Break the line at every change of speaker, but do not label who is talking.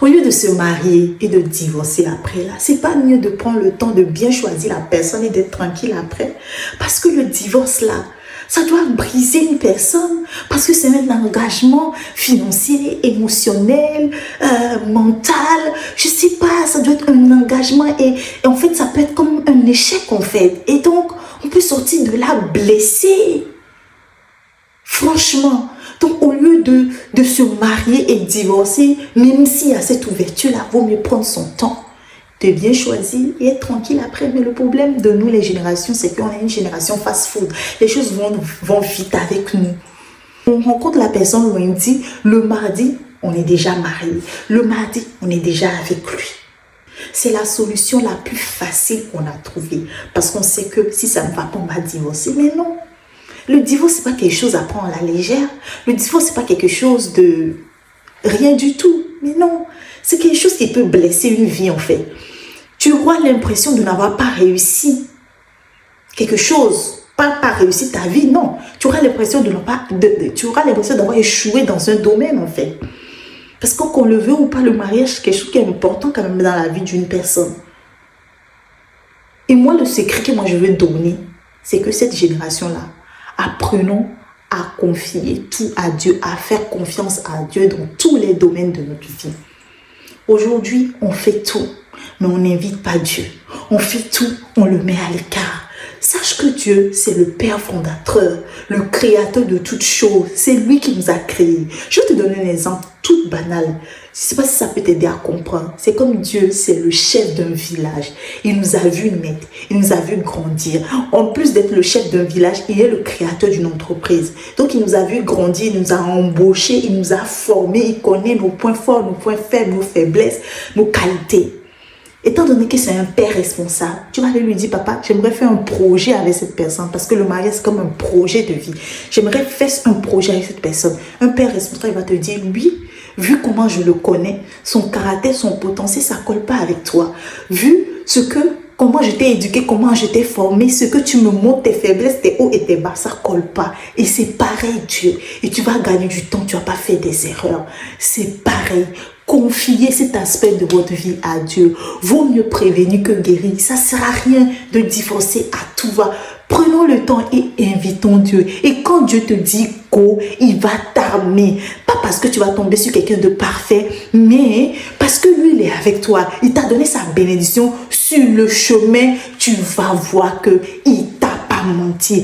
Au lieu de se marier et de divorcer après, là, c'est pas mieux de prendre le temps de bien choisir la personne et d'être tranquille après. Parce que le divorce, là, ça doit briser une personne. Parce que c'est un engagement financier, émotionnel, mental. Je sais pas, ça doit être un engagement. Et en fait, ça peut être comme un échec, en fait. Et donc, on peut sortir de là blessé. Franchement. Donc, au lieu de se marier et divorcer, même s'il y a cette ouverture-là, il vaut mieux prendre son temps, de bien choisir et être tranquille après. Mais le problème de nous, les générations, c'est qu'on est une génération fast-food. Les choses vont vite avec nous. On rencontre la personne lundi, le mardi, on est déjà marié. Le mardi, on est déjà avec lui. C'est la solution la plus facile qu'on a trouvée. Parce qu'on sait que si ça ne va pas, on va divorcer. Mais non. Le divorce, ce n'est pas quelque chose à prendre à la légère. Le divorce, ce n'est pas quelque chose de rien du tout. Mais non, c'est quelque chose qui peut blesser une vie, en fait. Tu auras l'impression de n'avoir pas réussi quelque chose. Pas réussi ta vie, non. Tu auras l'impression d'avoir échoué dans un domaine, en fait. Parce que qu'on le veut ou pas, le mariage, c'est quelque chose qui est important quand même dans la vie d'une personne. Et moi, le secret que moi je veux donner, c'est que cette génération-là, apprenons à confier tout à Dieu, à faire confiance à Dieu dans tous les domaines de notre vie. Aujourd'hui, on fait tout, mais on n'invite pas Dieu. On fait tout, on le met à l'écart. Sache que Dieu, c'est le Père fondateur, le créateur de toutes choses. C'est lui qui nous a créés. Je vais te donner un exemple tout banal. Je ne sais pas si ça peut t'aider à comprendre. C'est comme Dieu, c'est le chef d'un village. Il nous a vu naître, il nous a vu grandir. En plus d'être le chef d'un village, il est le créateur d'une entreprise. Donc il nous a vu grandir, il nous a embauchés, il nous a formés, il connaît nos points forts, nos points faibles, nos faiblesses, nos qualités. Étant donné que c'est un père responsable, tu vas aller lui dire, papa, j'aimerais faire un projet avec cette personne parce que le mariage, c'est comme un projet de vie. J'aimerais faire un projet avec cette personne. Un père responsable, il va te dire, oui, vu comment je le connais, son caractère, son potentiel, ça ne colle pas avec toi. Vu comment je t'ai éduqué, comment je t'ai formé, ce que tu me montres, tes faiblesses, tes hauts et tes bas, ça ne colle pas. Et c'est pareil, Dieu. Et tu vas gagner du temps, tu ne vas pas faire des erreurs. C'est pareil. Confiez cet aspect de votre vie à Dieu. Vaut mieux prévenir que guérir. Ça ne sert à rien de divorcer à tout va. Prenons le temps et invitons Dieu. Et quand Dieu te dit go, il va t'armer. Pas parce que tu vas tomber sur quelqu'un de parfait, mais parce que lui, il est avec toi. Il t'a donné sa bénédiction. Sur le chemin, tu vas voir qu'il ne t'a pas menti.